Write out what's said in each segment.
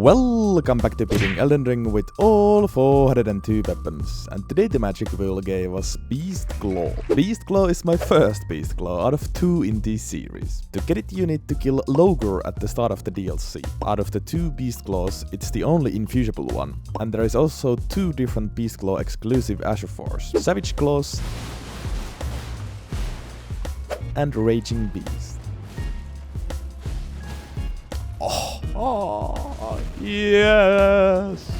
Welcome back to beating Elden Ring with all 402 weapons, and today the magic wheel gave us Beast Claw. Beast Claw is my first Beast Claw out of 2 in this series. To get it you need to kill Logor at the start of the DLC. Out of the 2 Beast Claws, it's the only infusible one, and there is also 2 different Beast Claw exclusive Azure Force. Savage Claws and Raging Beast. Oh, yes!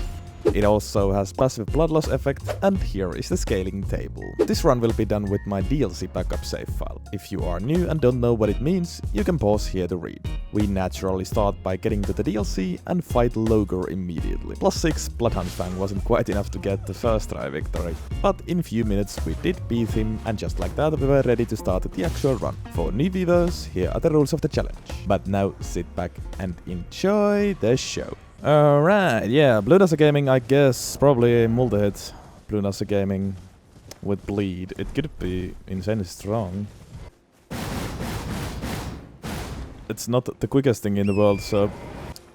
It also has passive blood loss effect, and here is the scaling table. This run will be done with my DLC backup save file. If you are new and don't know what it means, you can pause here to read. We naturally start by getting to the DLC and fight Logor immediately. Plus 6 Bloodhound Fang wasn't quite enough to get the first try victory, but in few minutes we did beat him, and just like that we were ready to start the actual run. For new viewers, here are the rules of the challenge. But now sit back and enjoy the show. Alright, yeah, Blue Nasa Gaming, I guess, probably multi-hit Blue Nasa Gaming with bleed. It could be insanely strong. It's not the quickest thing in the world, so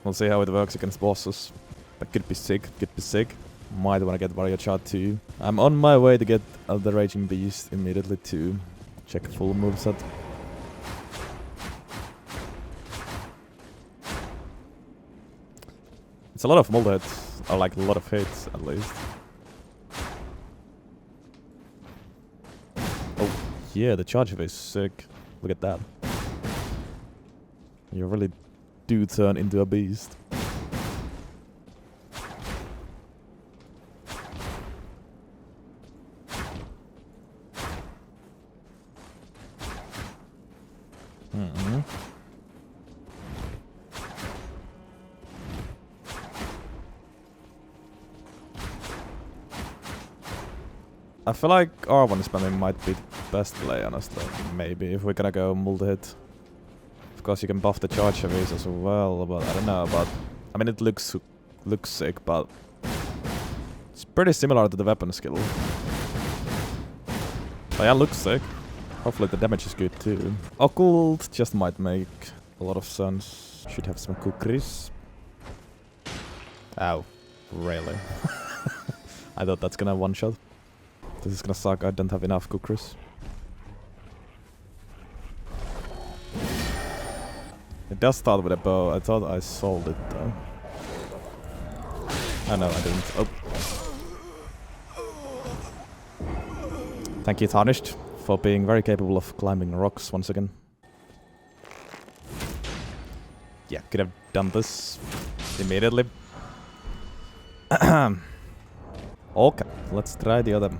we'll see how it works against bosses. But could be sick, Might wanna get Warrior Chart too. I'm on my way to get the Raging Beast immediately too. Check full moveset. It's a lot of multi-hits, or like a lot of hits at least. Oh, yeah, the charge of it is sick. Look at that. You really do turn into a beast. I feel like R1 spamming might be the best play, honestly. Maybe, if we're gonna go multi-hit. Of course you can buff the charge heavies as well, but I don't know, but... I mean, it looks sick, but... It's pretty similar to the weapon skill. But yeah, looks sick. Hopefully the damage is good too. Occult just might make a lot of sense. Should have some cookies. Ow. Really? I thought that's gonna one-shot. This is gonna suck, I don't have enough cookies. It does start with a bow, I thought I sold it though. Oh no, I didn't. Oh. Thank you, Tarnished, for being very capable of climbing rocks once again. Yeah, could have done this immediately. Okay, let's try the other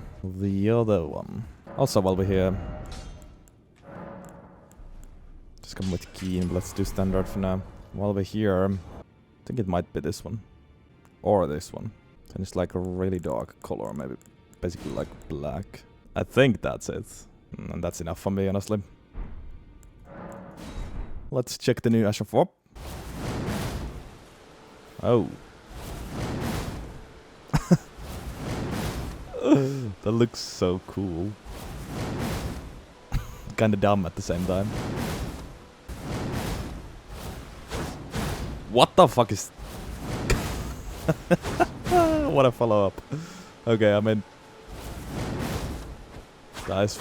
one. Also, while we're here, just come with Keen, but let's do standard for now. While we're here, I think it might be this one. Or this one. And it's like a really dark color, maybe basically like black. I think that's it. And that's enough for me, honestly. Let's check the new Azure Force. Oh. That looks so cool. Kinda dumb at the same time. What the fuck is... What a follow-up. Okay, I mean... That is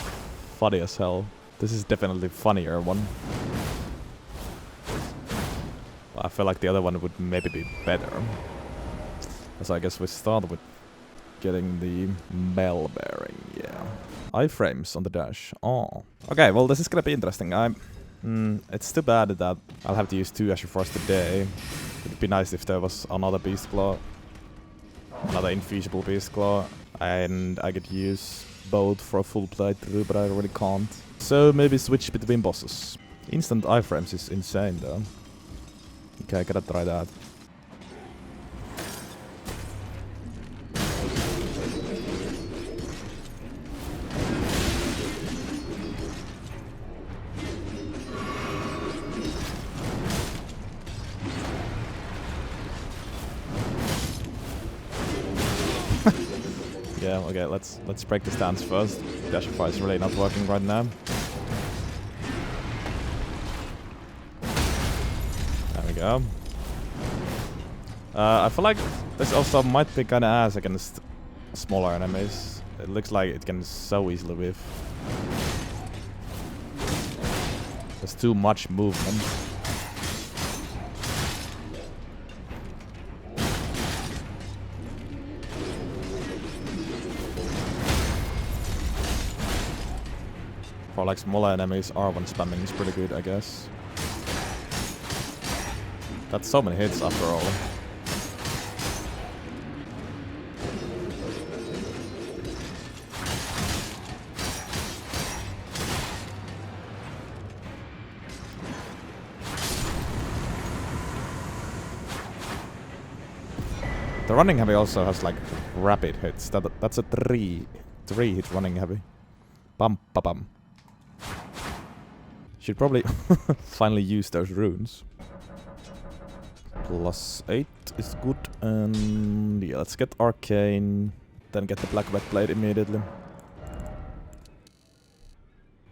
funny as hell. This is definitely funnier one. I feel like the other one would maybe be better. So I guess we start with getting the bell bearing, yeah. Iframes on the dash. Oh. Okay, well this is gonna be interesting. It's too bad that I'll have to use 2 Azure Force today. It'd be nice if there was another Beast Claw. Another infusible Beast Claw. And I could use both for a full playthrough, but I really can't. So maybe switch between bosses. Instant iframes is insane though. Okay, I gotta try that. Yeah, okay, let's break the stance first. The Azure Force is really not working right now. There we go. I feel like this also might be kinda ass against smaller enemies. It looks like it can so easily whiff. There's too much movement. For like smaller enemies, R1 spamming is pretty good, I guess. That's so many hits after all. The running heavy also has like rapid hits. That's a three hit running heavy. Bum ba bum. Should probably finally use those runes. +8 is good, and yeah, let's get Arcane, then get the Black Wet Blade immediately.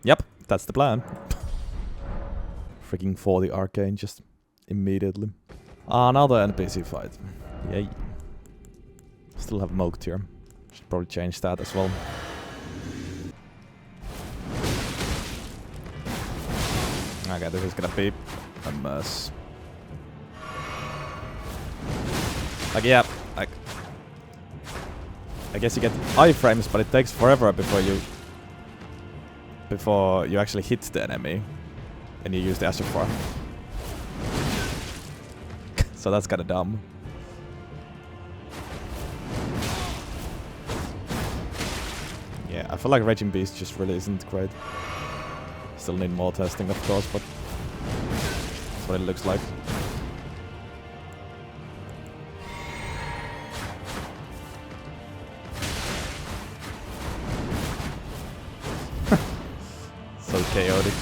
Yep, that's the plan. Freaking 40 Arcane just immediately. Another NPC fight. Yay. Still have Mogged here. Should probably change that as well. Okay, this is gonna be a mess. Like, yeah, like, I guess you get iframes, but it takes forever before you actually hit the enemy, and you use the Ashafar. So that's kinda dumb. Yeah, I feel like Raging Beast just really isn't great. Still need more testing, of course, but that's what it looks like. So chaotic.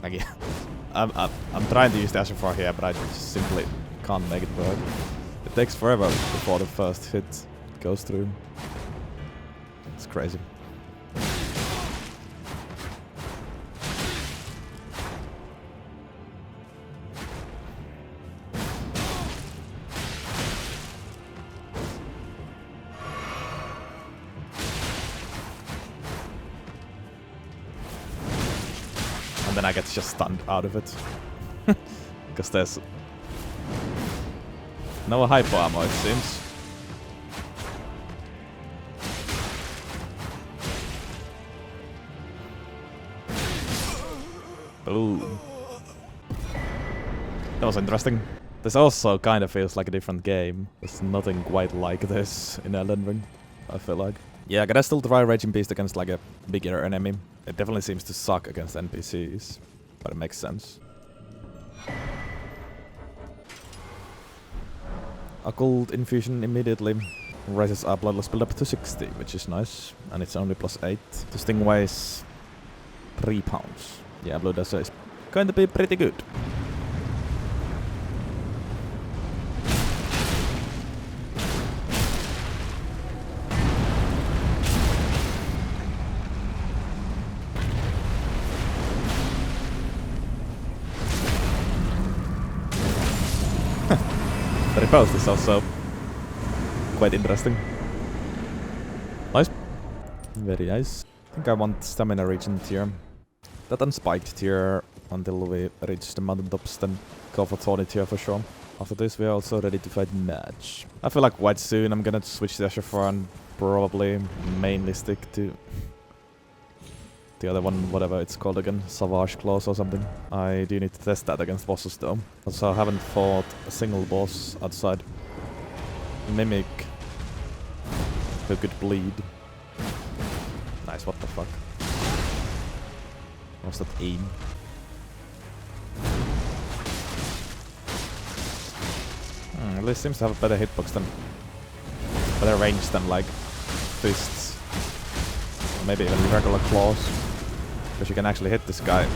Like, yeah, I'm trying to use the Ashafar here, but I just simply can't make it work. It takes forever before the first hit goes through. It's crazy. And then I get just stunned out of it. Because there's no hypo ammo, it seems. Boom. That was interesting. This also kind of feels like a different game. There's nothing quite like this in Elden Ring, I feel like. Yeah, I gotta still try Raging Beast against like a bigger enemy. It definitely seems to suck against NPCs, but it makes sense. Occult Infusion immediately raises our Bloodlust build up to 60, which is nice, and it's only +8. This thing weighs 3 pounds. Yeah, Blue Desert is going to be pretty good. The riposte is also quite interesting. Nice. Very nice. I think I want Stamina Regen tier. That unspiked tier until we reach the mountaintops, then go for Thorny tier for sure. After this we are also ready to fight Match. I feel like quite soon I'm gonna switch to Ashafar and probably mainly stick to the other one, whatever it's called again, Savage Claws or something. I do need to test that against bosses though. Also, I haven't fought a single boss outside Mimic who could bleed. Nice, what the fuck? What's that aim? At least seems to have a better hitbox than... better range than like fists. Or maybe even regular claws. Because you can actually hit this guy.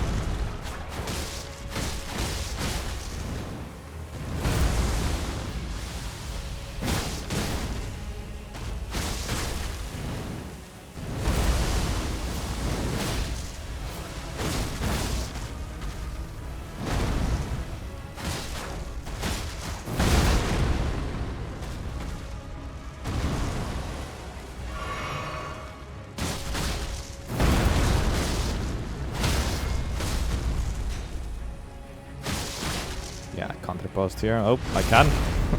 Yeah, I can't riposte here. Oh, I can.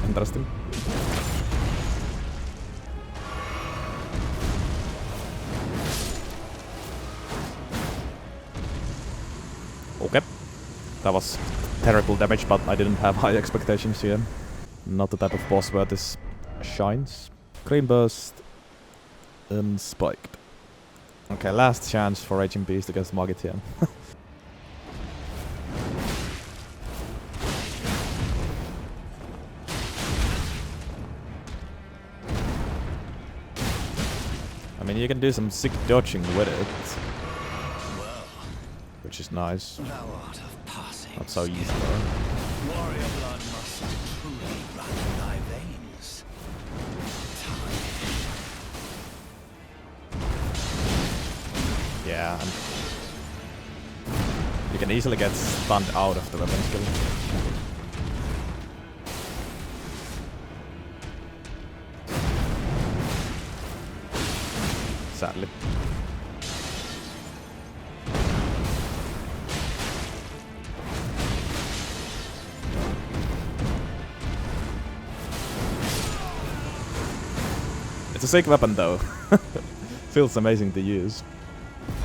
Interesting. Okay. That was terrible damage, but I didn't have high expectations here. Not the type of boss where this shines. Green burst and spiked. Okay, last chance for Raging Beast against Margit here. I mean, you can do some sick dodging with it, which is nice. Not so easy though. Warrior blood must truly run in thy veins. Yeah, and you can easily get stunned out of the weapon skill. Sadly. It's a sick weapon though. Feels amazing to use.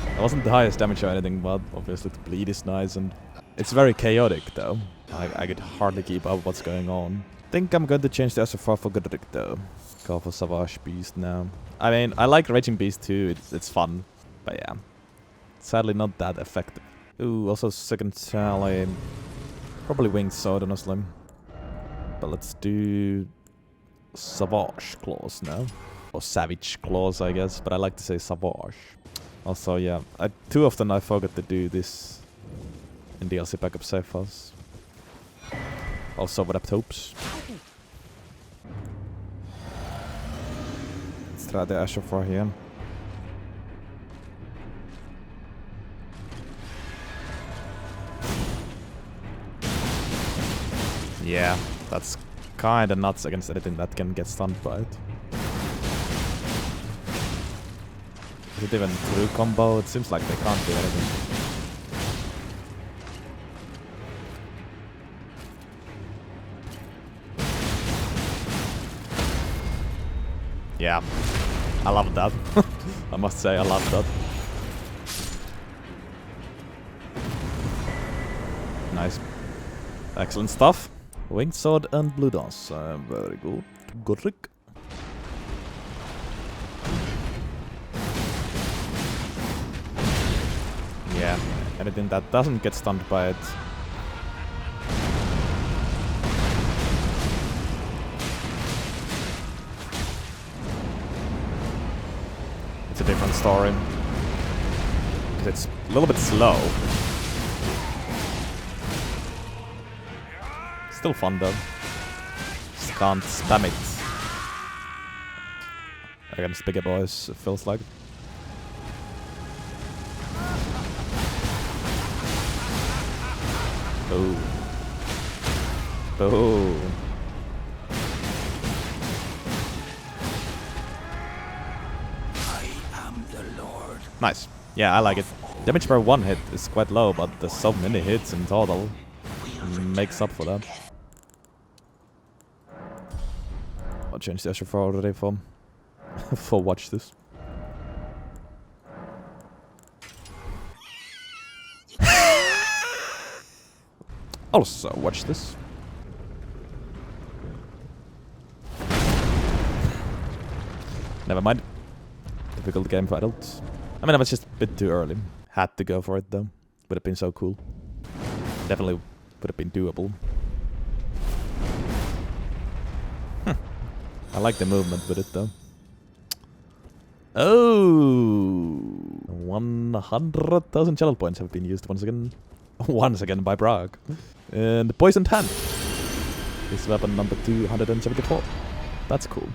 It wasn't the highest damage or anything, but obviously the bleed is nice and it's very chaotic though. I could hardly keep up what's going on. Think I'm going to change the SFR for Godrick though. Go for Savage Beast now. I mean, I like Raging Beast too, it's fun. But yeah, sadly not that effective. Ooh, also second tally. Probably Winged Sword, honestly. But let's do Savage Claws now. Or Savage Claws, I guess, but I like to say Savage. Also, yeah, too often I forget to do this in DLC backup save files. Also with Aptopes. Let's try the Asher for here. Yeah, that's kinda nuts against anything that can get stunned by it. Is it even true combo? It seems like they can't do anything. Yeah, I love that. I must say I love that. Nice. Excellent stuff. Winged Sword and Blue Dance. Very good. Godrick. Yeah, anything that doesn't get stunned by it. It's a different story. 'Cause it's a little bit slow. Still fun though. Just can't spam it against bigger boys, it feels like. Boom. Boom. I am the Lord. Nice. Yeah, I like it. Damage per one hit is quite low, but there's so many hits in total. Makes up for that. I'll change the SFR already for watch this. Also watch this. Never mind. Difficult game for adults. I mean, I was just a bit too early. Had to go for it though. Would have been so cool. Definitely would have been doable. I like the movement with it though. Oh, 100,000 channel points have been used once again. Once again by Bragg. And the Poisoned Hand is weapon number 274. That's cool.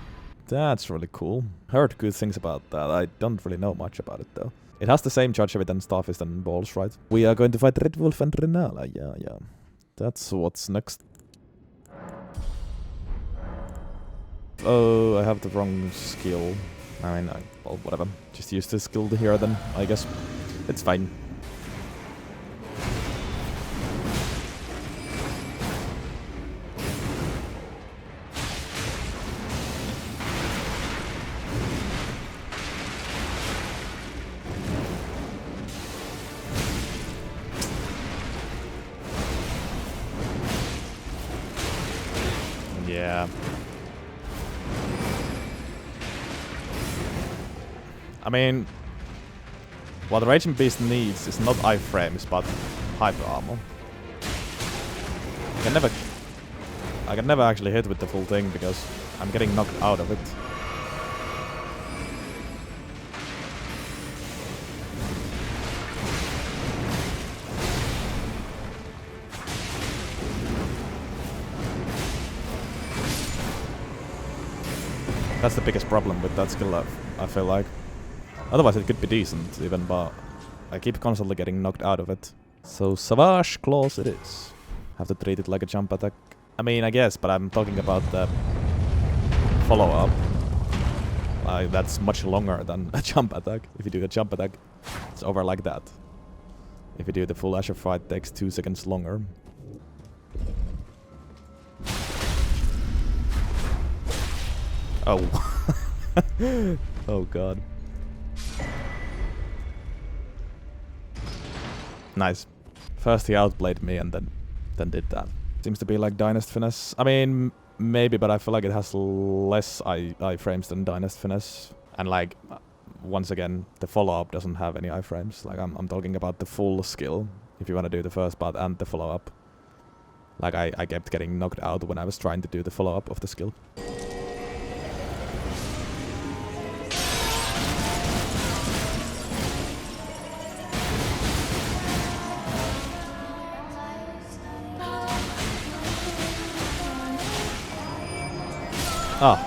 That's really cool. Heard good things about that. I don't really know much about it though. It has the same charge rate and Starfist and Balls, right? We are going to fight Red Wolf and Rennala. Yeah. That's what's next. Oh, I have the wrong skill. I mean, well, whatever. Just use this skill here then, I guess. It's fine. Yeah. I mean, what the Raging Beast needs is not iframes, but hyper armor. I can never actually hit with the full thing because I'm getting knocked out of it. That's the biggest problem with that skill, I feel like. Otherwise it could be decent even, but I keep constantly getting knocked out of it. So Savage Claws it is. Have to treat it like a jump attack. I mean, I guess, but I'm talking about the follow-up. That's much longer than a jump attack. If you do a jump attack, it's over like that. If you do the full Asher fight, it takes 2 seconds longer. Oh. Oh god. Nice. First he outplayed me and then did that. Seems to be like Dynast Finesse. I mean, maybe, but I feel like it has less iframes than Dynast Finesse. And like, once again, the follow-up doesn't have any iframes. Like, I'm talking about the full skill, if you want to do the first part and the follow-up. Like, I kept getting knocked out when I was trying to do the follow-up of the skill. Ah,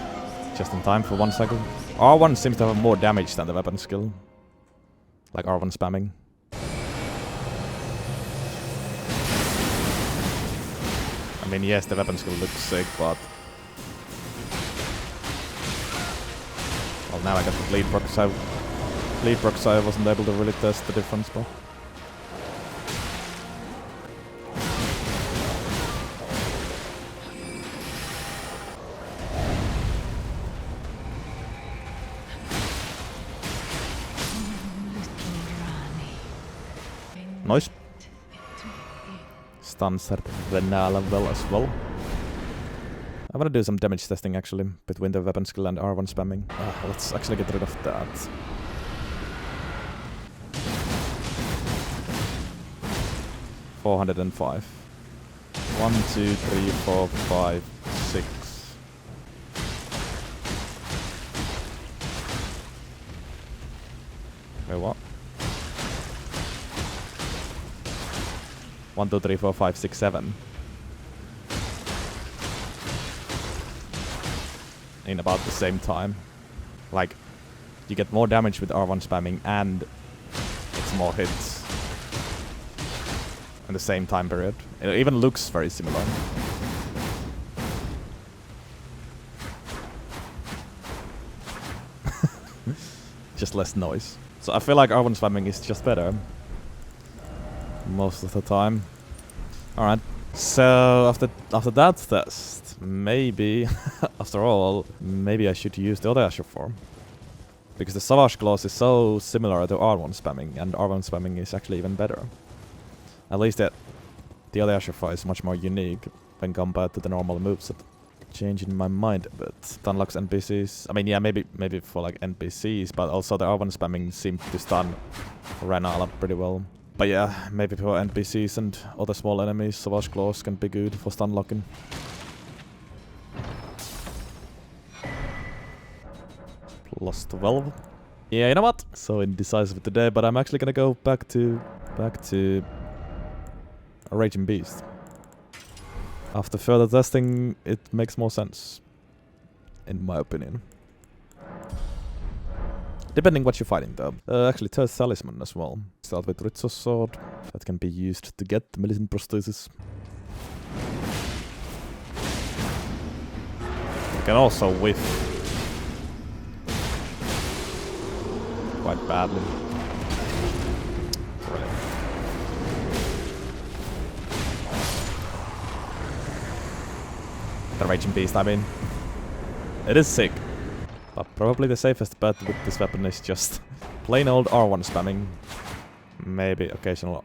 just in time for 1 cycle. R1 seems to have more damage than the weapon skill. Like R1 spamming. I mean, yes, the weapon skill looks sick, but... Well, now I got the bleed proc, so... Bleed proc, so I wasn't able to really test the difference, but... Nice. Stuns Rennala well as well. I wanna do some damage testing actually, between the weapon skill and R1 spamming. Let's actually get rid of that. $405. 1, 2, 3, 4, 5, 6. Wait, what? 1, 2, 3, 4, 5, 6, 7. In about the same time. Like, you get more damage with R1 spamming and it's more hits. In the same time period. It even looks very similar. Just less noise. So I feel like R1 spamming is just better. Most of the time. Alright. So after that test, maybe after all, maybe I should use the other Asher form. Because the Savage Claws is so similar to R1 spamming, and R1 spamming is actually even better. At least the other Asher form is much more unique when compared to the normal moveset. Changing my mind a bit. Unlocks NPCs. I mean, yeah, maybe for like NPCs, but also the R1 spamming seems to stun Rennala pretty well. But yeah, maybe for NPCs and other small enemies, Savage Claws can be good for stun locking. Lost 12. Yeah, you know what? So indecisive today, but I'm actually gonna go back to a Raging Beast. After further testing, it makes more sense, in my opinion. Depending what you're fighting though. Actually, third talisman as well. Start with Ritzo's sword. That can be used to get the Millicent prosthesis. You can also whiff quite badly. Brilliant. The Raging Beast, I mean. It is sick. But probably the safest bet with this weapon is just plain old R1 spamming. Maybe occasional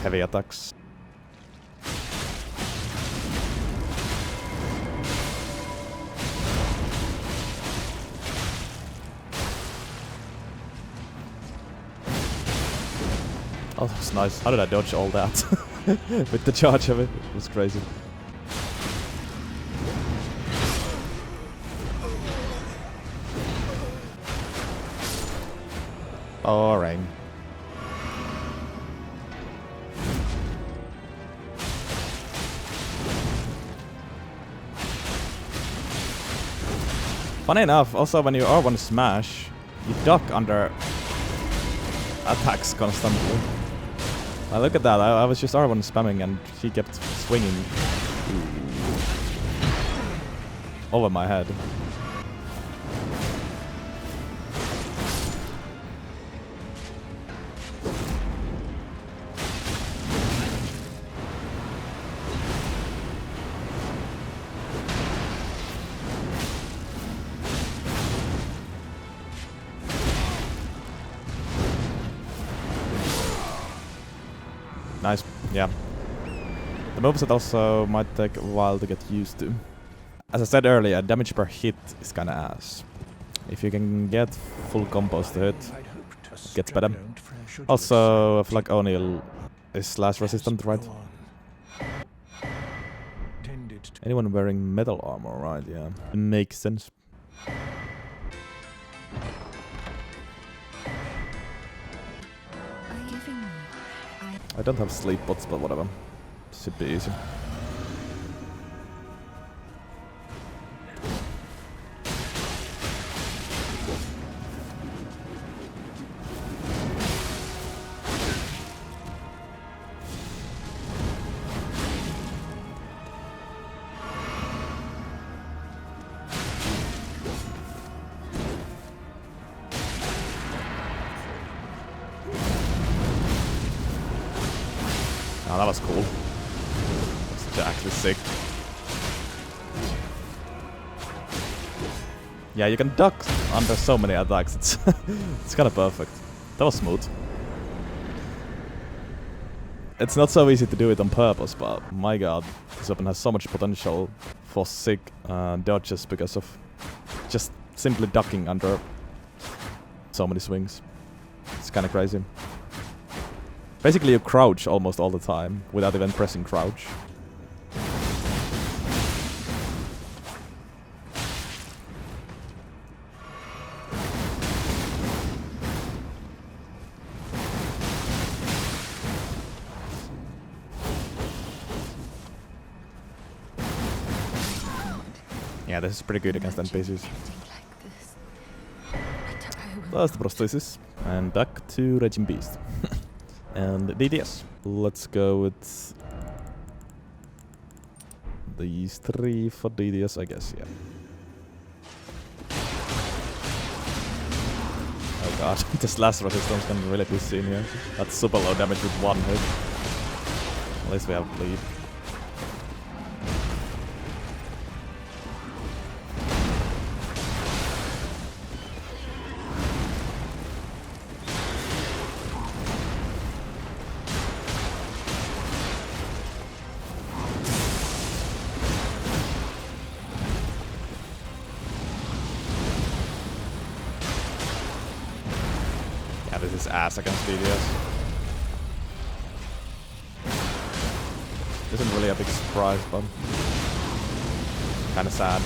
heavy attacks. Oh, that was nice. How did I dodge all that? With the charge of it. It was crazy. Boring. Funny enough, also when you R1 smash, you duck under attacks constantly. Look at that, I was just R1 spamming and he kept swinging over my head. Nice, yeah. The moveset also might take a while to get used to. As I said earlier, damage per hit is kinda ass. If you can get full combos to hit, it gets better. Also, I feel like O'Neill is slash resistant, right? Anyone wearing metal armor, right? Yeah. It makes sense. I don't have sleep bots, but whatever. Should be easy. Oh, that was cool. That's actually sick. Yeah, you can duck under so many attacks. It's kind of perfect. That was smooth. It's not so easy to do it on purpose, but my god, this weapon has so much potential for sick dodges because of just simply ducking under so many swings. It's kind of crazy. Basically you crouch almost all the time, without even pressing crouch. Yeah, this is pretty good against NPCs. That's the prosthesis. And back to Raging Beast. And DDS. Let's go with these three for DDS, I guess, yeah. Oh god, this last resistance can really be seen here. That's super low damage with one hit. At least we have bleed. This is ass against DDS. Isn't really a big surprise, but kinda sad.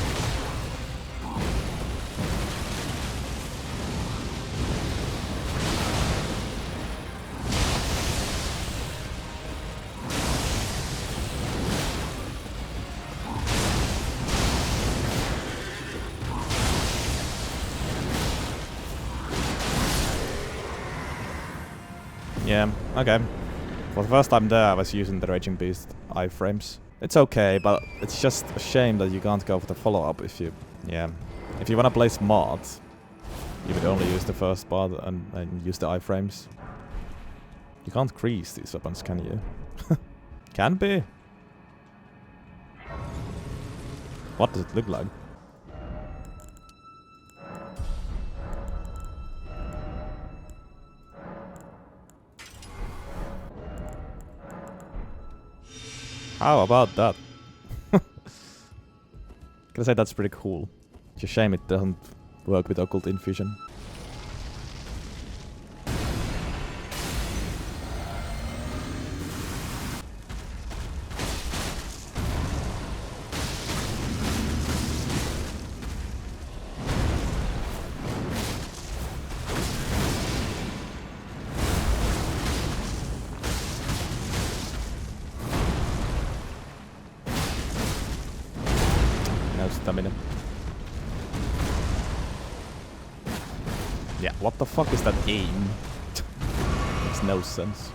Yeah, okay. For the first time there, I was using the Raging Beast iframes. It's okay, but it's just a shame that you can't go for the follow-up if you... Yeah. If you wanna play smart, you would only use the first part and use the iframes. You can't crease these weapons, can you? Can be. What does it look like? How about that? Gonna say that's pretty cool. It's a shame it doesn't work with Occult Infusion. Stamina. Yeah, what the fuck is that aim? Makes no sense.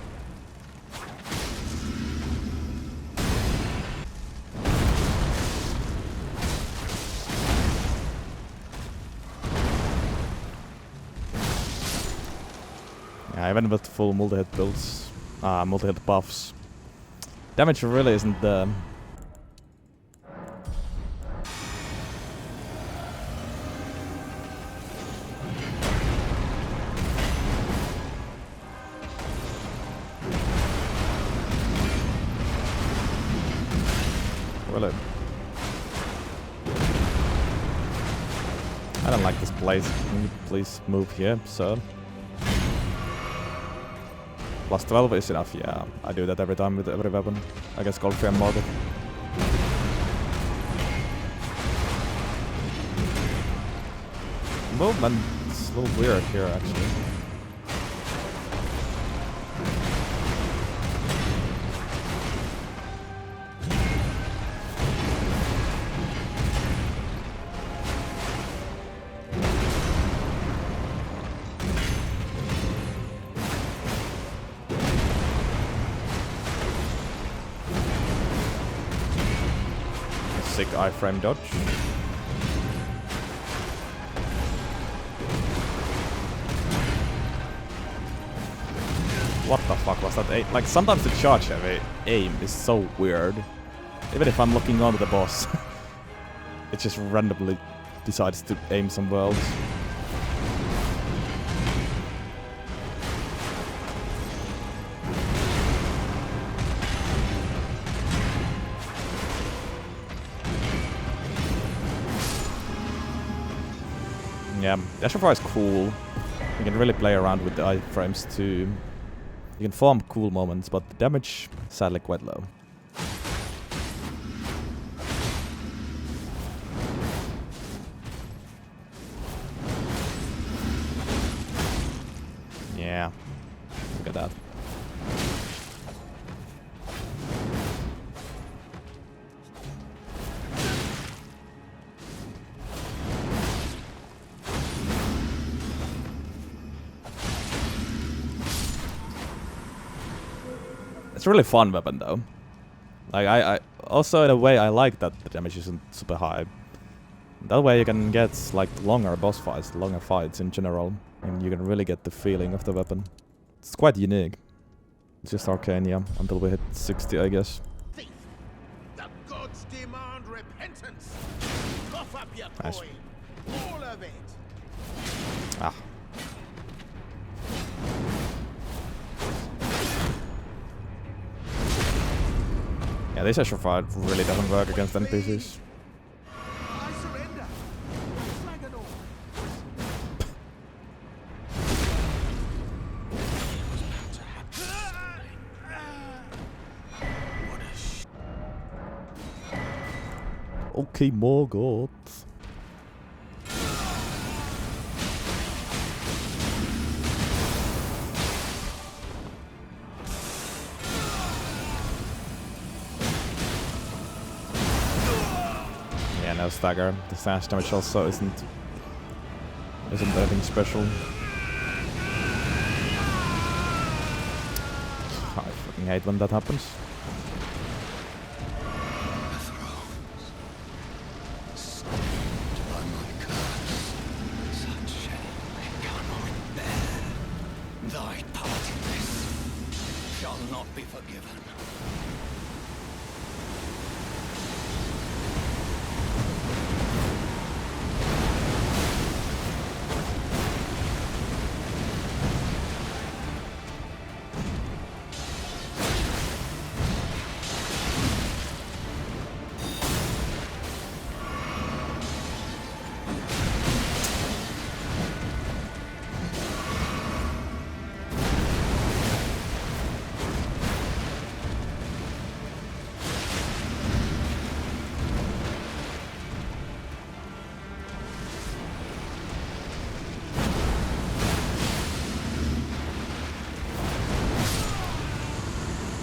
Yeah, even with full multi-hit builds, multi-hit buffs, damage really isn't the... I don't like this place. Can you please move here, sir? Plus 12 is enough, yeah. I do that every time with every weapon. I guess Goldfrey and Morgott. Movement's a little weird here, actually. Sick iframe dodge. What the fuck was that aim? Like, sometimes the charge heavy aim is so weird. Even if I'm looking onto the boss, it just randomly decides to aim somewhere else. Yeah, the Ashafar is cool. You can really play around with the iframes too. You can form cool moments, but the damage sadly quite low. Yeah, look at that. It's a really fun weapon though. Like I also in a way I like that the damage isn't super high. That way you can get like longer boss fights, longer fights in general, and you can really get the feeling of the weapon. It's quite unique. It's just Arcania until we hit 60, I guess. Thief. The gods demand repentance. Cough up your Nice. coin. All of it. Ah. Yeah, this Ashafar really doesn't work against NPCs. I surrender. Flag and all. Okay, Morgott. Yeah, no stagger. The slash damage also isn't anything special. hate when that happens. Thy part in this shall not be forgiven.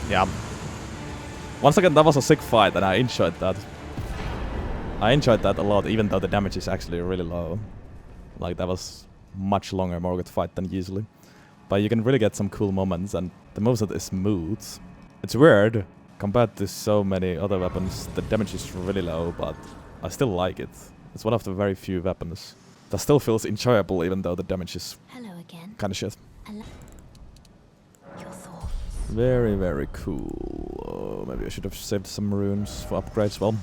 Yeah. Once again, that was a sick fight, and I enjoyed that. I enjoyed that a lot, even though the damage is actually really low. Like, that was much longer Morgott fight than usually. But you can really get some cool moments, and the moveset is smooth. It's weird. Compared to so many other weapons, the damage is really low, but I still like it. It's one of the very few weapons that still feels enjoyable, even though the damage is kind of shit. Very, very cool. Maybe I should have saved some runes for upgrades. Well,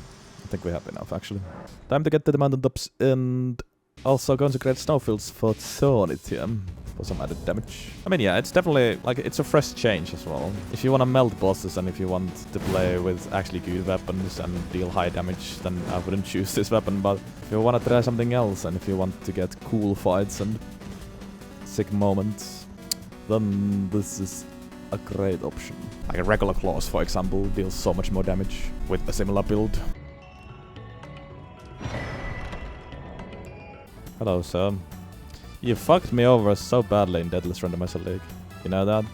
I think we have enough, actually. Time to get to the mountaintops and also consecrate snowfields for Thornitium for some added damage. I mean, yeah, it's definitely, like, it's a fresh change as well. If you want to melt bosses and if you want to play with actually good weapons and deal high damage, then I wouldn't choose this weapon. But if you want to try something else and if you want to get cool fights and sick moments, then this is a great option. Like a regular claws, for example, deals so much more damage with a similar build. Hello, sir. You fucked me over so badly in Deadless Randomizer League. You know that?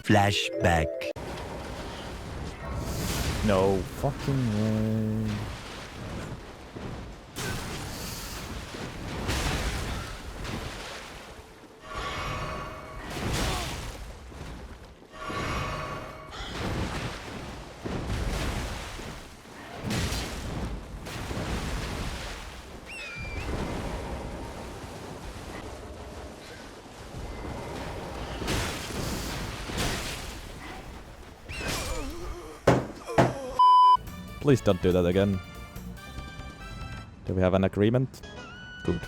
Flashback. No fucking way. Please don't do that again. Do we have an agreement? Good.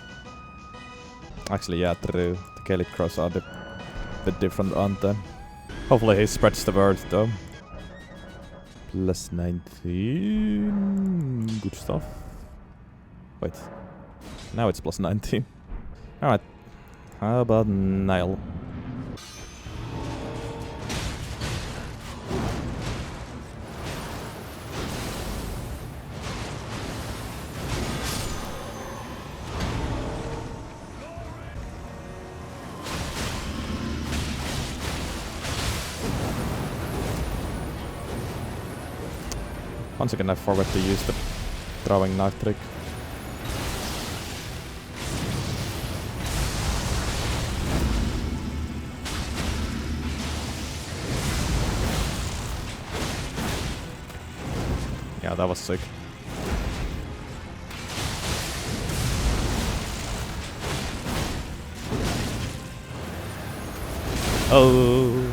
Actually, yeah, true. The Gaelic Crows are a bit different, aren't they? Hopefully he spreads the word, though. Plus 19. Good stuff. Wait. Now it's plus 19. Alright. How about Niall? Once again, I forgot to use the throwing knife trick. Yeah, that was sick. Oh.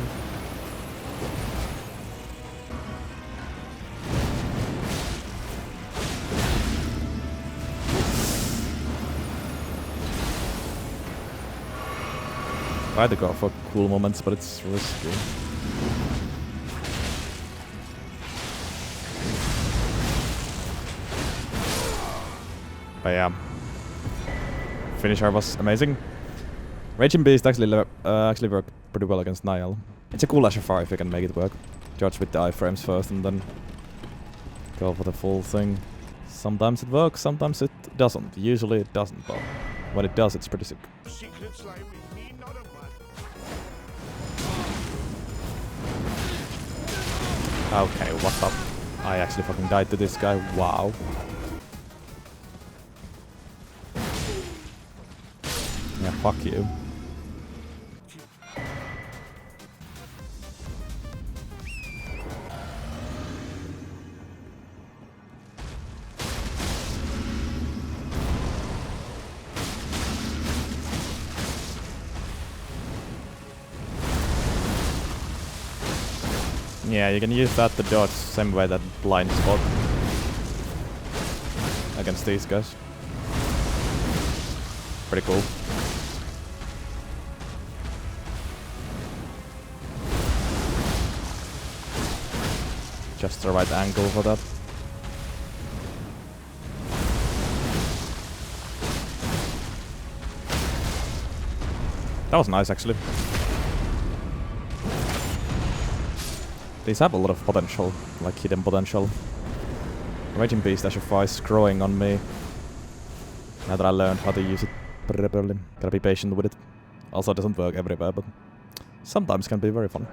Try to go for cool moments, but it's risky. But yeah, finisher was amazing. Raging Beast actually worked pretty well against Niall. It's a cool SFR if you can make it work. Charge with the iframes first and then go for the full thing. Sometimes it works, sometimes it doesn't. Usually it doesn't, but when it does, it's pretty sick. Secrets lie with me, not a man. Okay, what's up? I actually fucking died to this guy. Wow. Yeah, fuck you. Yeah, you can use that to dodge same way that blind spot against these guys. Pretty cool. Just the right angle for that. That was nice, actually. These have a lot of potential, like hidden potential. Raging Beast Ashify is growing on me. Now that I learned how to use it properly. Gotta be patient with it. Also, it doesn't work everywhere, but sometimes can be very fun.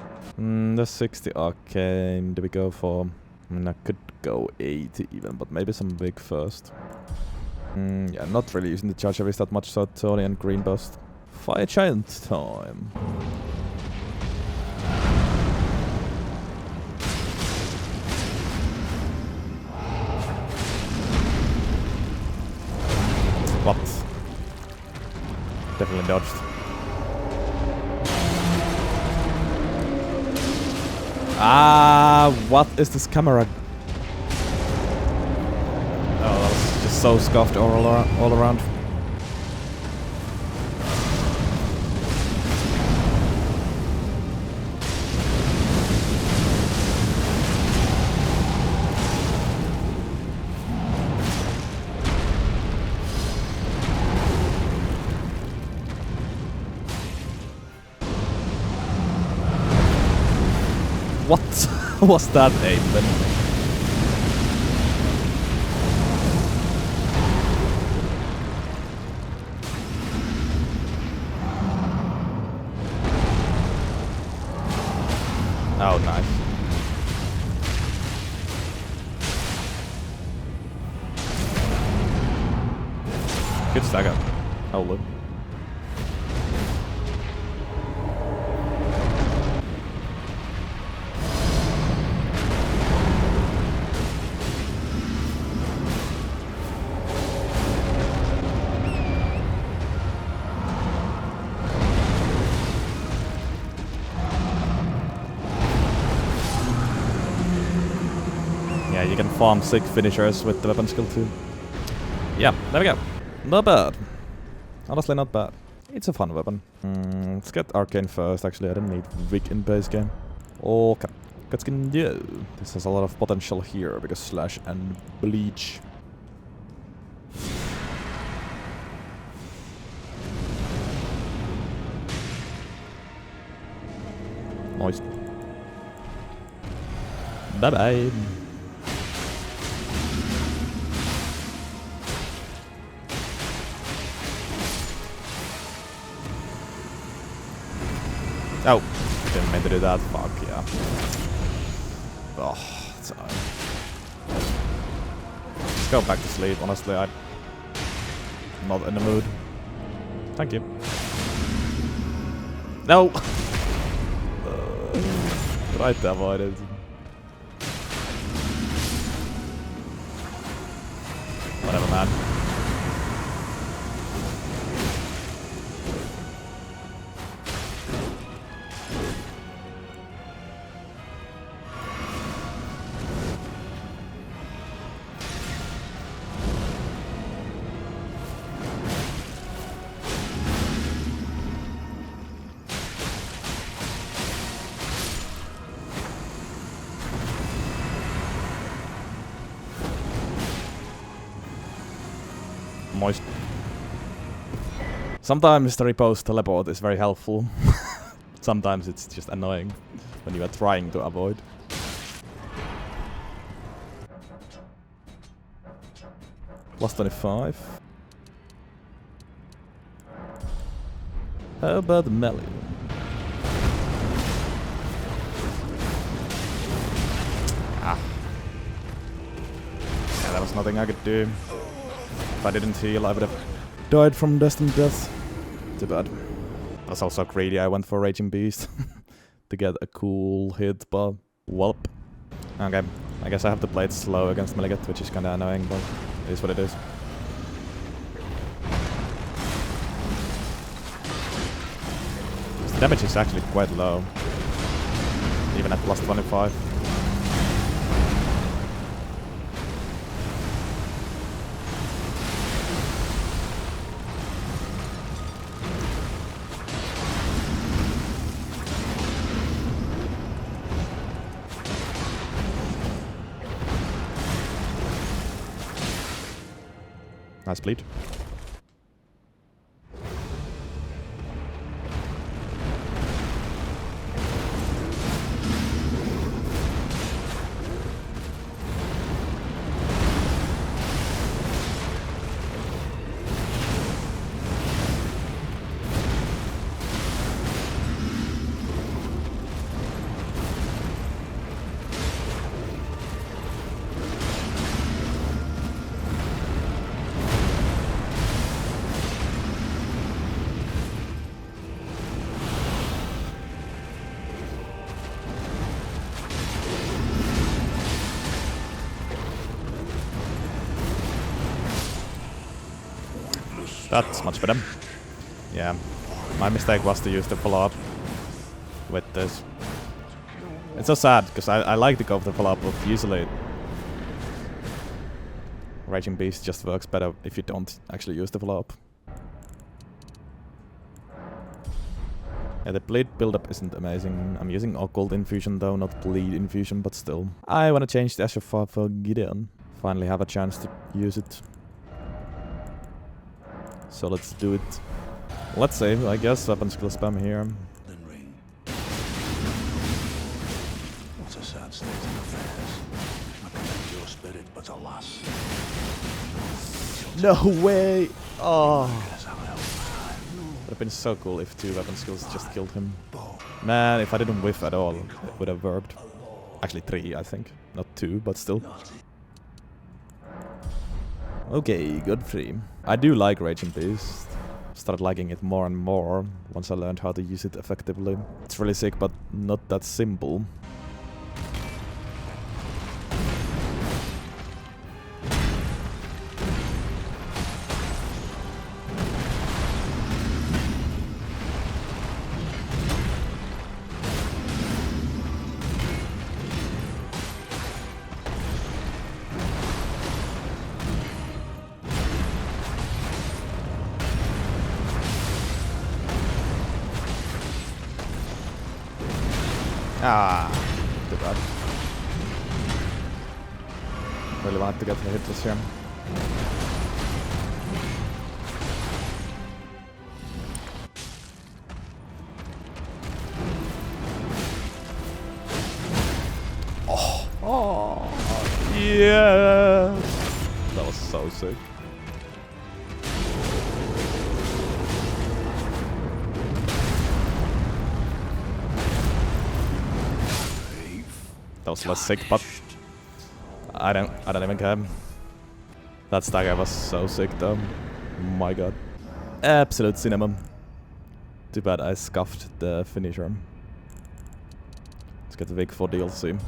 The 60 arcane. Do we go for? I mean, I could go 80 even, but maybe some big first. Yeah, not really using the charge areas that much, so Tony and Green Burst. Fire Giant time. What? Definitely dodged. What is this camera? Oh, that was just so scuffed all around. What was that aim then? Oh, nice. Good stagger. Holy. You can farm 6 finishers with the weapon skill too. Yeah, there we go. Not bad. Honestly, not bad. It's a fun weapon. Let's get Arcane first, actually. I don't need Wig in base game. Okay. Godskin Duo. This has a lot of potential here because Slash and Bleach. Nice. Bye bye. Oh, didn't mean to do that. Fuck, yeah. Oh, sorry. Let's go back to sleep, honestly. I'm not in the mood. Thank you. No! Tried to avoid it. Whatever, man. Moist. Sometimes the repose teleport is very helpful. Sometimes it's just annoying when you are trying to avoid. Plus 25. How about Melee? Ah. Yeah, there was nothing I could do. If I didn't heal, I would have died from destined death. Too bad. I was also greedy, I went for Raging Beast to get a cool hit, but whelp. Okay, I guess I have to play it slow against Maliketh, which is kinda annoying, but it is what it is. The damage is actually quite low. Even at plus 25. Nice bleed. That's much better. Yeah, my mistake was to use the flood with this. It's so sad, because I like to go for the flood, but usually Raging Beast just works better if you don't actually use the flood. Yeah, the bleed buildup isn't amazing. I'm using Occult Infusion though, not Bleed Infusion, but still. I wanna change the Asher for Gideon. Finally have a chance to use it. So let's do it. Let's save, I guess. Weapon skill spam here. ELDEN RING. What a sad state of affairs. I commend your spirit, but alas. No way! Oh. Guess I'll help. Would have been so cool if 2 weapon skills just killed him. Man, if I didn't whiff at all, it would have worked. Actually 3, I think. Not 2, but still. Okay, Godfrey. I do like Raging Beast. Started liking it more and more once I learned how to use it effectively. It's really sick, but not that simple. Ah, too bad. Really wanted to get the hit this here. Oh, yeah! That was so sick. That was less sick, but I don't even care. That stagger was so sick though. My god. Absolute cinema. Too bad I scuffed the finisher. Let's get the Vig for DLC.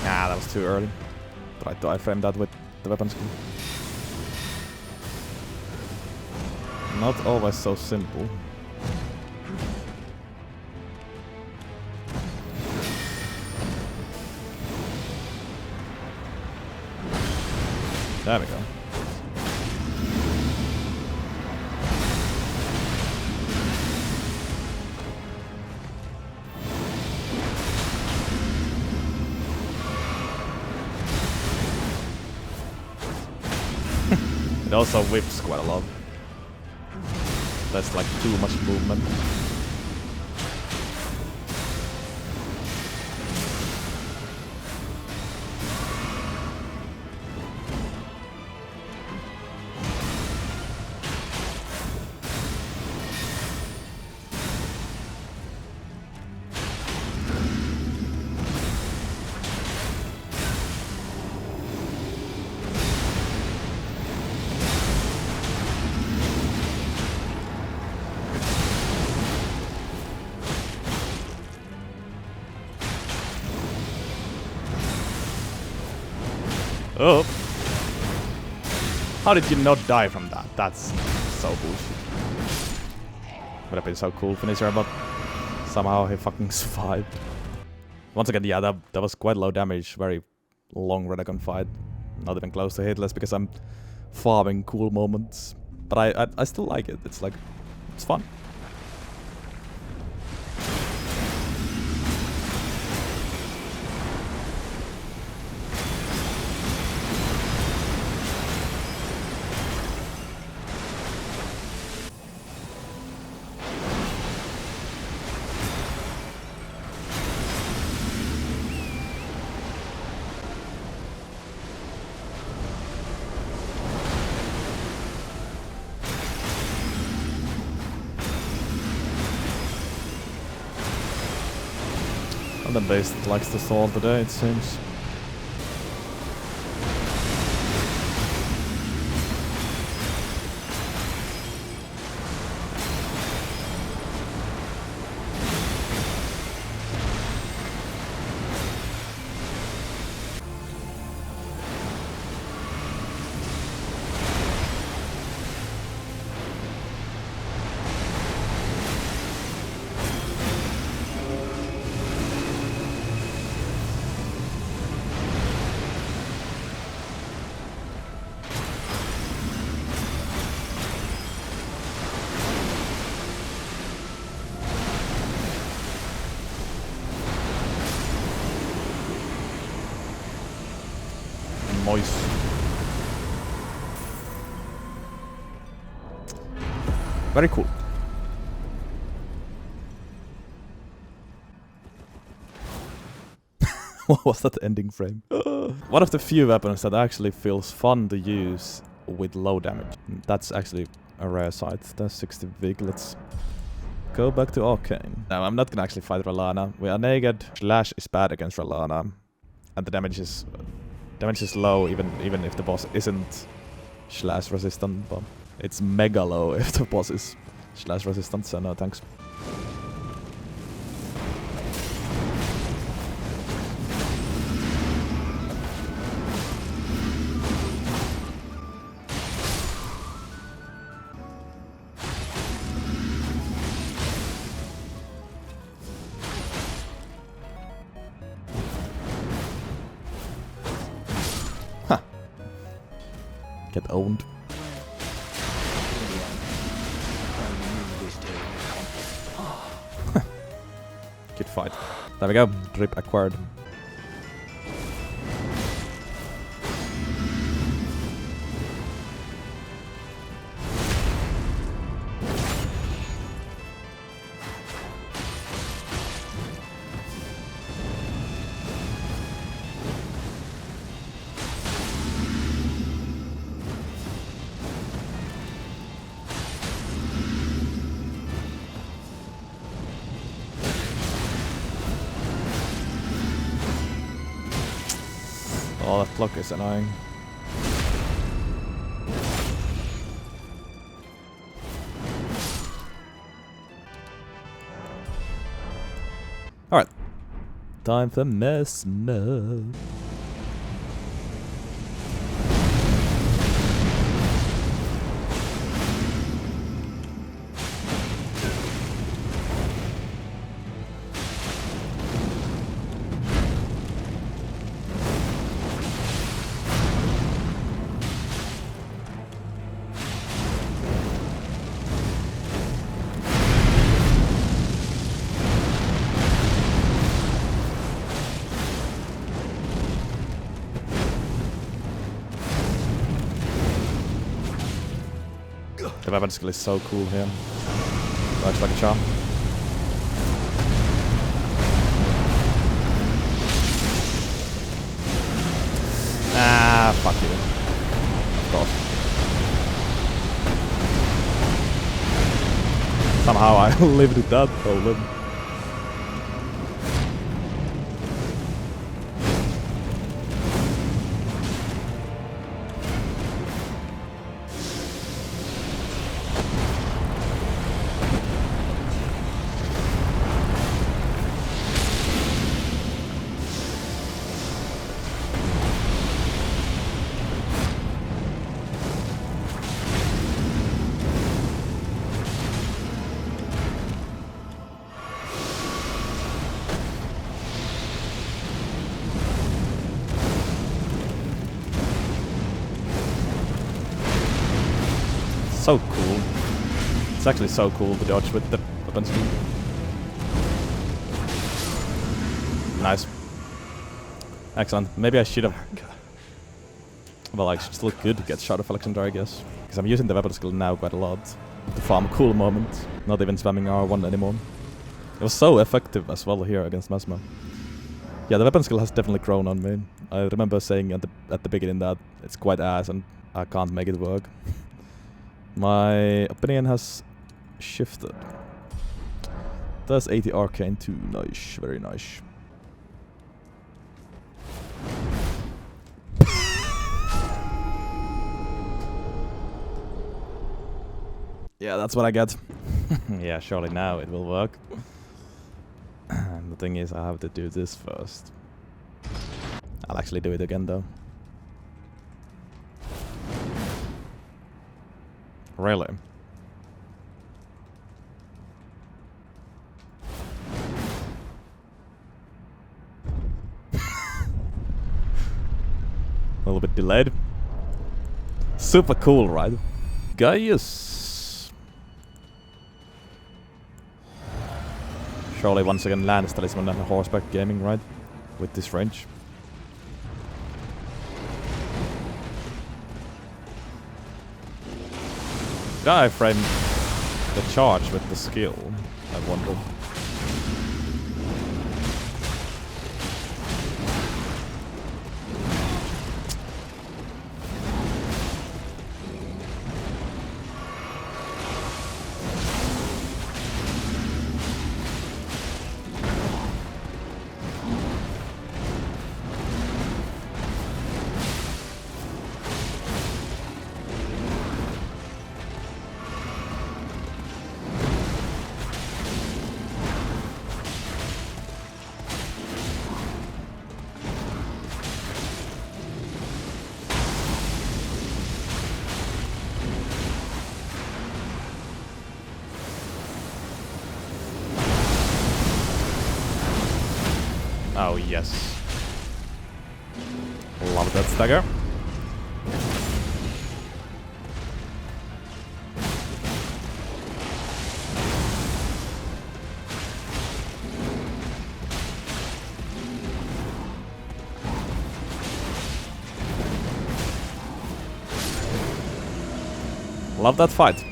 That was too early. Tried to iframe that with the weapon skill. Not always so simple. There we go. It also whips quite a lot. That's like too much movement. Oh! How did you not die from that? That's so bullshit. Would have been so cool finisher, but somehow he fucking survived. Once again, yeah, that was quite low damage, very long Radagon fight. Not even close to hitless because I'm farming cool moments. But I still like it. It's like, it's fun. And then Beast likes to stall today, it seems. Moist. Very cool. What was that ending frame? One of the few weapons that actually feels fun to use with low damage. That's actually a rare sight. There's 60 Vig. Let's go back to Arcane. No, I'm not gonna actually fight Rellana. We are naked. Slash is bad against Rellana. And the damage is low even if the boss isn't slash resistant, but it's mega low if the boss is slash resistant, so no thanks. Get owned. Good fight. There we go. Drip acquired. Oh, that block is annoying. Alright. Time for Messmer. The weapon skill is so cool here. Works like a charm. Ah, fuck you. Of course. Somehow I lived with that problem. So cool. It's actually so cool to dodge with the weapon skill. Nice. Excellent. Maybe I should have... Well, I should still could get Shard of Alexander, I guess. Because I'm using the weapon skill now quite a lot. To farm cool moments. Not even spamming R1 anymore. It was so effective as well here against Messmer. Yeah, the weapon skill has definitely grown on me. I remember saying at the beginning that it's quite ass and I can't make it work. My opinion has shifted. That's 80 arcane too. Nice, very nice. Yeah, that's what I get. Yeah, surely now it will work. The thing is, I have to do this first. I'll actually do it again though. Really? A little bit delayed. Super cool, right? Gaius. Surely once again Lance Talisman and horseback gaming, right? With this range. Did I frame the charge with the skill? I wonder. Oh yes. Love that stagger. Love that fight.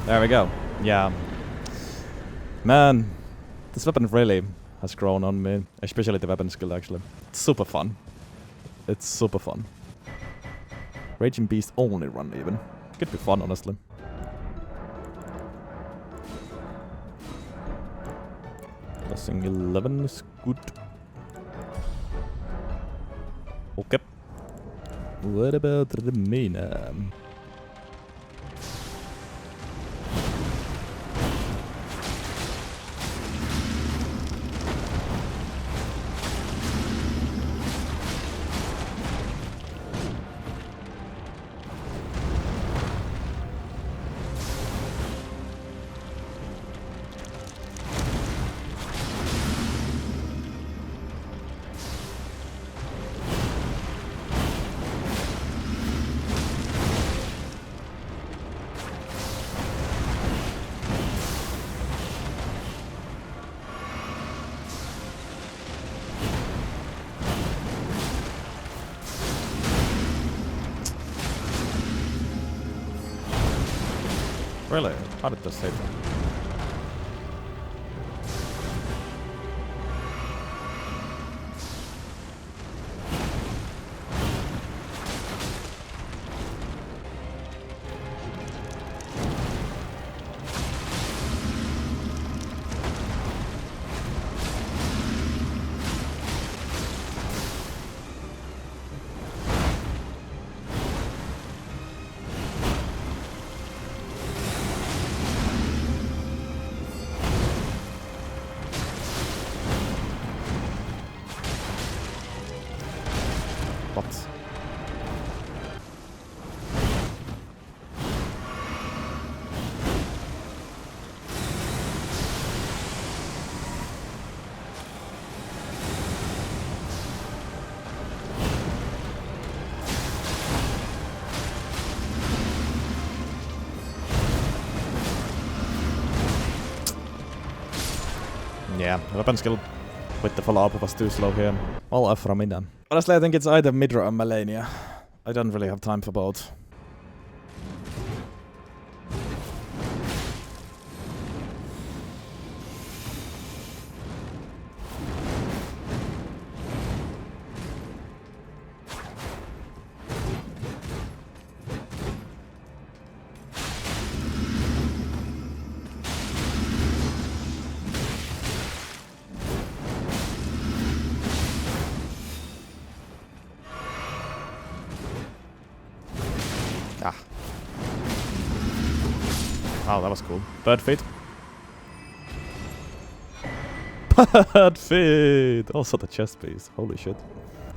There we go. Yeah. Man, this weapon really has grown on me, especially the weapon skill actually. It's super fun. It's super fun. Raging Beast only run even. Could be fun, honestly. Blessing 11 is good. Okay. What about Romina? Really? How did this save them? Yeah, the weapon skill with the follow-up was too slow here. All F Romina. Honestly, I think it's either Midra or Malenia. I don't really have time for both. Oh, that was cool. Bird feet. Bird feet! Also the chest piece. Holy shit.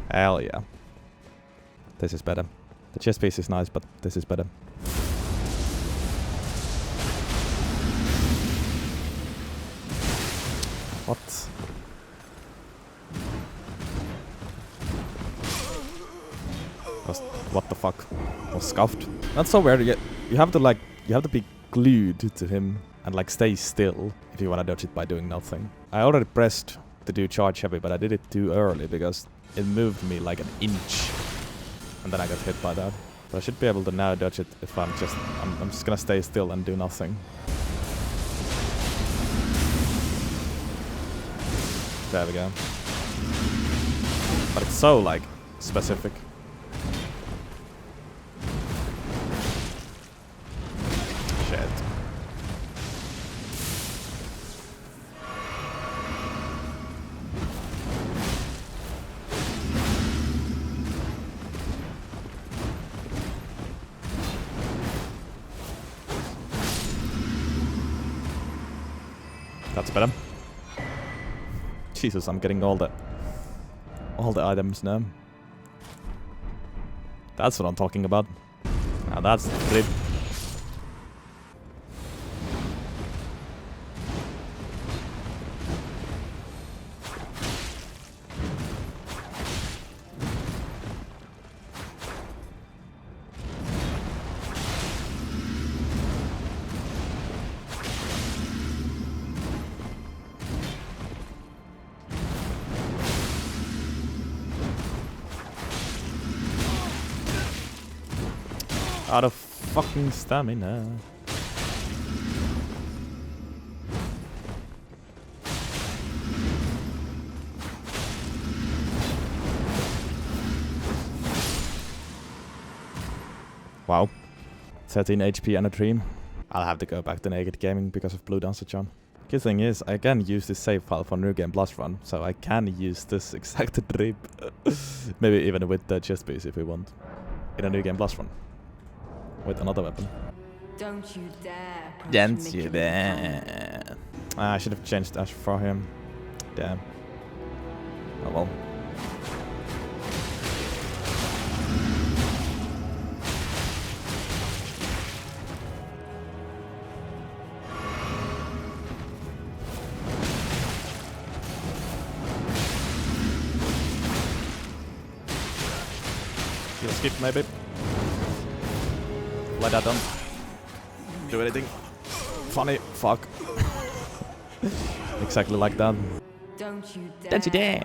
Hell yeah. This is better. The chest piece is nice, but this is better. What? What the fuck? Was scuffed. That's so weird. You have to be glued to him and like stay still if you want to dodge it by doing nothing. I already pressed to do charge heavy, but I did it too early because it moved me like an inch and then I got hit by that. But I should be able to now dodge it if I'm just gonna stay still and do nothing. There we go. But it's so like specific. That's better. Jesus, I'm getting all the items now. That's what I'm talking about. Now that's the trip. Out of fucking stamina. Wow. 13 HP and a dream. I'll have to go back to naked gaming because of Blue Dancer Charm. Good thing is, I can use this save file for New Game Plus run, so I can use this exact trip. Maybe even with the chest piece if we want. In a New Game Plus run. With another weapon. Don't you dare. Don't you dare. I should have changed Ash for him. Damn. Oh well. You'll skip maybe. Leda don't do anything funny. Fuck. Exactly like that. Don't you dare. Don't you dare.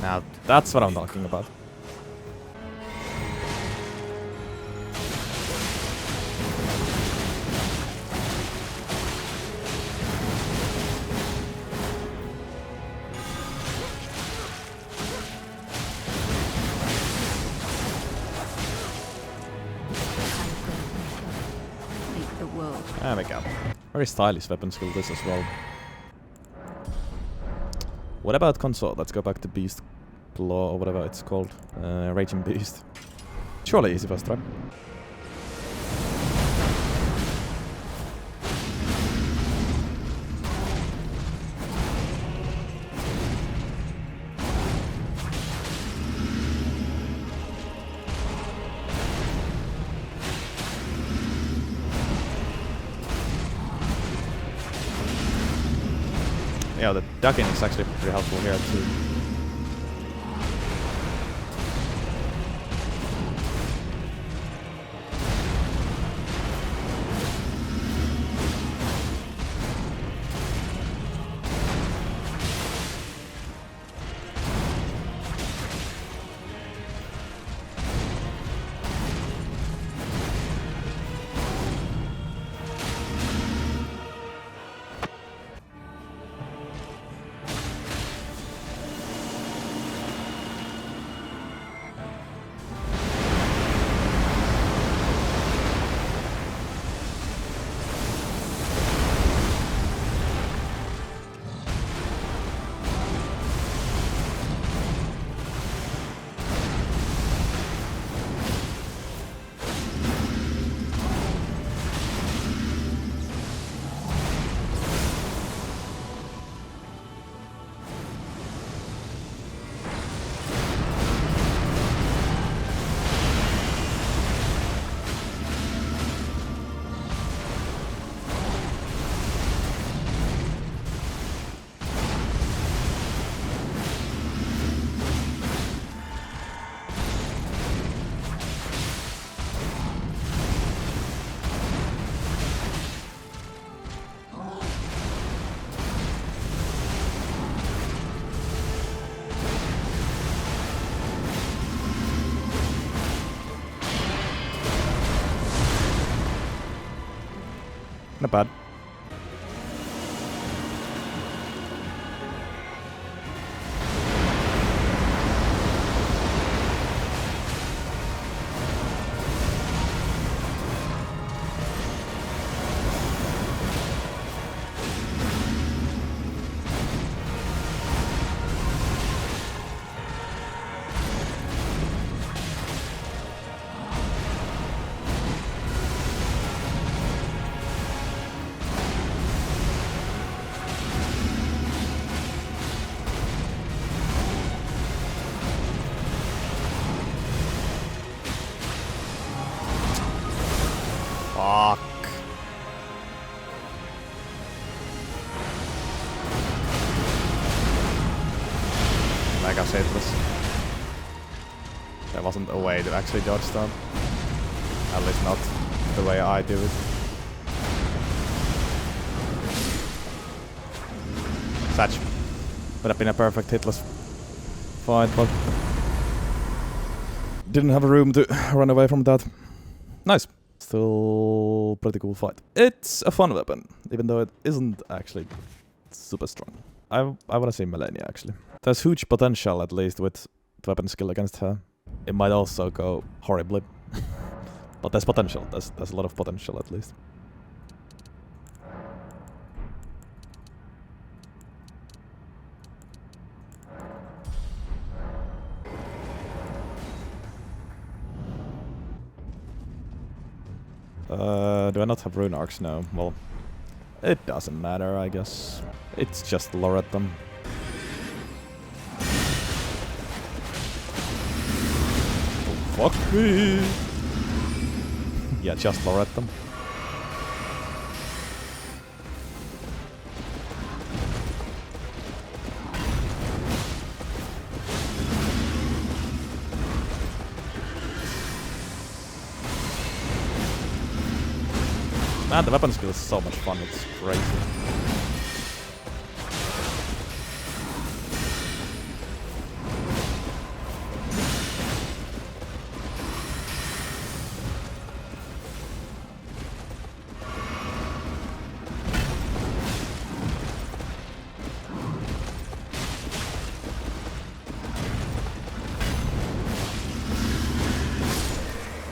Now that's what I'm talking about. There we go. Very stylish weapon skill this as well. What about Consort? Let's go back to Beast Claw or whatever it's called. Raging Beast. Surely easy first try. Yeah, the ducking is actually pretty helpful here too. Not bad. Fuck. Mega hitless. There wasn't a way to actually dodge that. At least not the way I do it. Satch. Would have been a perfect hitless fight, but didn't have room to run away from that. Nice. Still pretty cool fight. It's a fun weapon, even though it isn't actually super strong. I wanna say Malenia actually. There's huge potential at least with the weapon skill against her. It might also go horribly. But there's potential. There's a lot of potential at least. Do I not have rune arcs now? Well, it doesn't matter, I guess. It's just Loretta. Fuck me! Yeah, just Loretta. Man, the weapon skill is so much fun, it's crazy.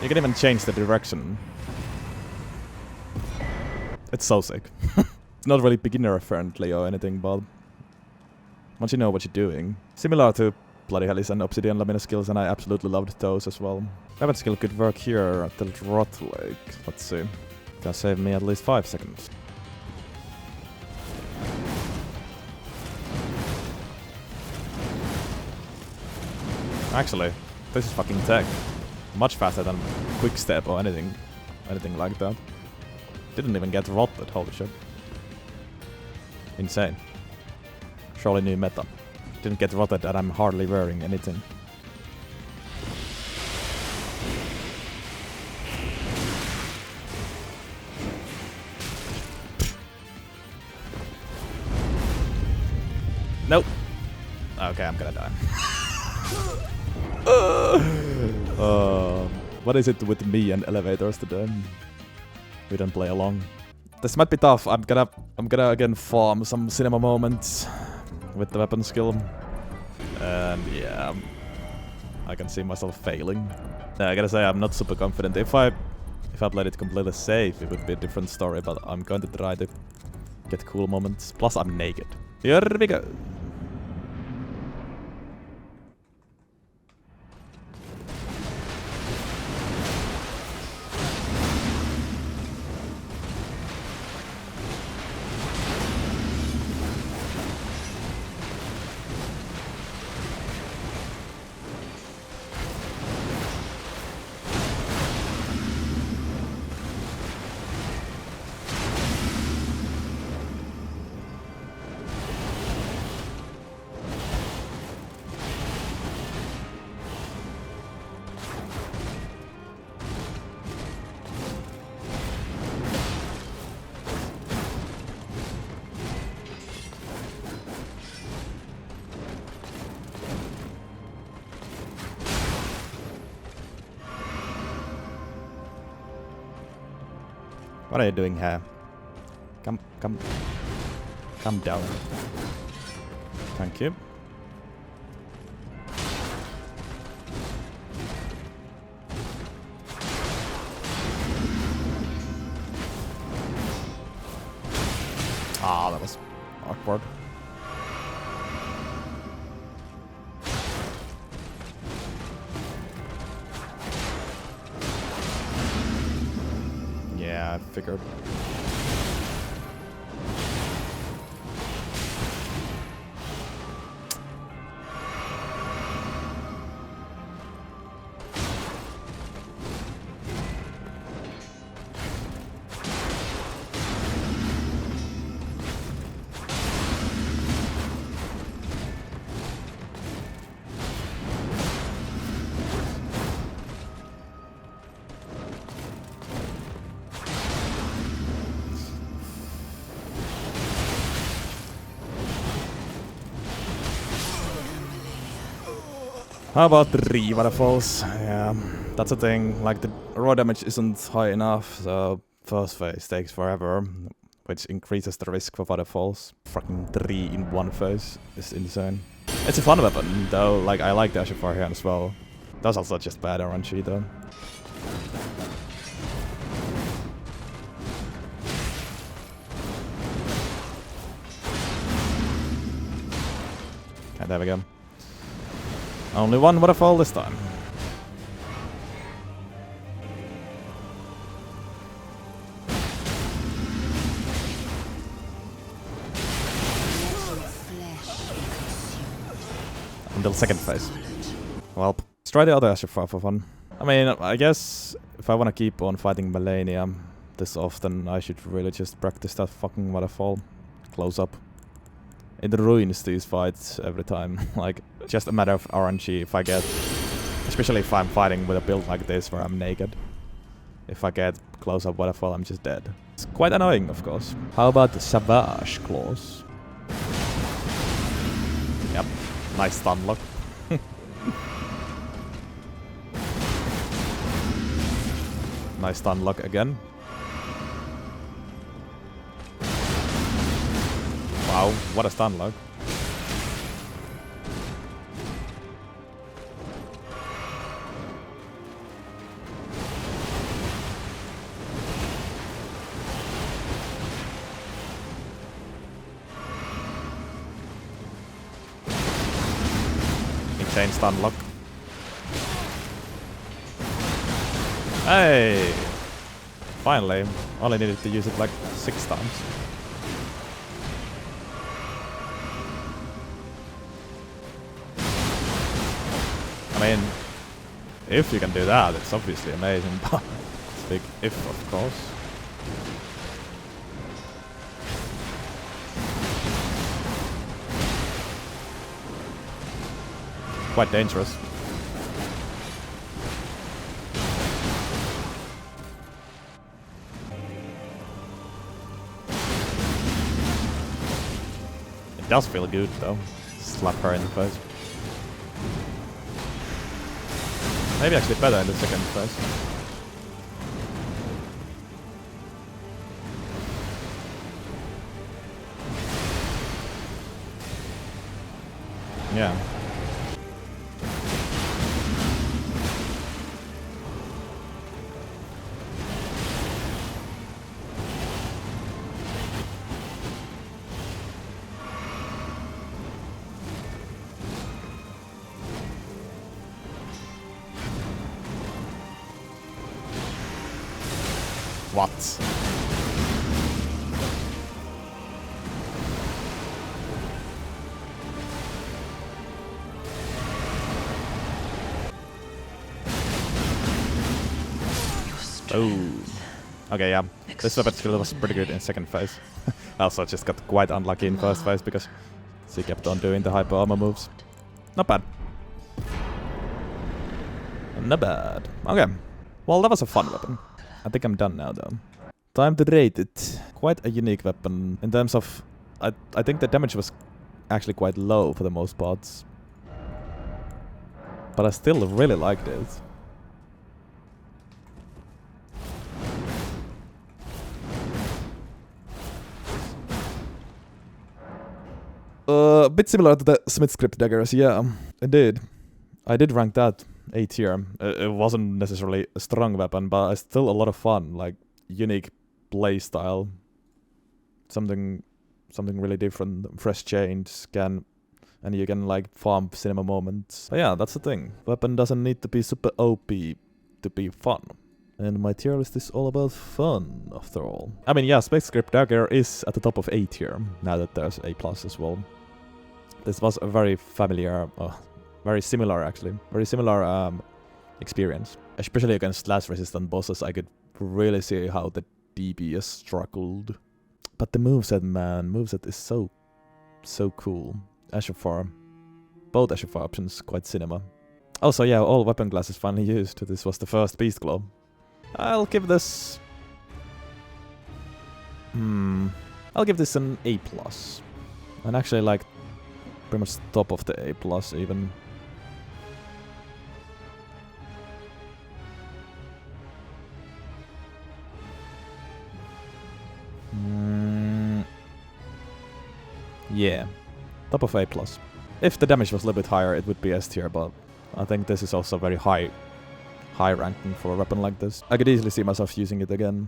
You can even change the direction. It's so sick. It's not really beginner friendly or anything, but once you know what you're doing. Similar to Bloody Hellish and Obsidian Lamina skills, and I absolutely loved those as well. Weapon skill could work here at the Rot Lake. Let's see. Can save me at least 5 seconds. Actually, this is fucking tech. Much faster than Quick Step or anything like that. Didn't even get rotted, holy shit. Insane. Surely new meta. Didn't get rotted and I'm hardly wearing anything. Nope. Okay, I'm gonna die. What is it with me and elevators today? We don't play along. This might be tough. I'm gonna again farm some cinema moments with the weapon skill. And yeah, I can see myself failing. I gotta say I'm not super confident. If I played it completely safe, it would be a different story, but I'm going to try to get cool moments. Plus I'm naked. Here we go. What are you doing here? Come down. Thank you. Ah, that was awkward. Yeah, I figured. How about the waterfalls? Yeah, that's a thing. Like, the raw damage isn't high enough, so first phase takes forever, which increases the risk for waterfalls. Fucking 3 in one phase is insane. It's a fun weapon, though. Like, I like the Ashafar here as well. That's also just bad RNG, though. Okay, there we go. Only one waterfall this time. Until second phase. Well, let's try the other Ashafar for fun. I mean, I guess if I want to keep on fighting Malenia this often, I should really just practice that fucking waterfall close up. It ruins these fights every time. Like, just a matter of RNG if I get... Especially if I'm fighting with a build like this where I'm naked. If I get close-up waterfall, I'm just dead. It's quite annoying, of course. How about the Savage Claws? Yep, nice stun lock. Nice stun lock again. Wow, what a stun lock. Insane stun lock. Hey! Finally, only needed to use it like 6 times. I mean, if you can do that, it's obviously amazing, but it's a big if, of course. Quite dangerous. It does feel good, though. Slap her in the face. Maybe actually better in the second phase. Yeah. What? Oh. Okay, yeah. This weapon skill was pretty good in second phase. I also just got quite unlucky in first phase because she kept on doing the hyper armor moves. Not bad. Not bad. Okay. Well, that was a fun weapon. I think I'm done now, though. Time to rate it. Quite a unique weapon in terms of... I think the damage was actually quite low for the most parts. But I still really liked it. A bit similar to the Smith script daggers, yeah, indeed. I did rank that A tier. It wasn't necessarily a strong weapon, but it's still a lot of fun, like unique playstyle. Something really different, fresh change, and you can like farm cinema moments. But yeah, that's the thing. Weapon doesn't need to be super OP to be fun. And my tier list is all about fun, after all. I mean, yeah, Space Script Dagger is at the top of A tier, now that there's A+ as well. This was a very familiar, very similar actually, very similar experience. Especially against slash resistant bosses, I could really see how the DPS struggled. But the moveset, man, moveset is so cool. Ashafar, both Ashafar options, quite cinema. Also, yeah, all weapon classes finally used. This was the first Beast Glow. I'll give this... I'll give this an A+. And actually, like, pretty much top of the A+ even. Yeah, top of A+. If the damage was a little bit higher, it would be S tier, but I think this is also very high ranking for a weapon like this. I could easily see myself using it again.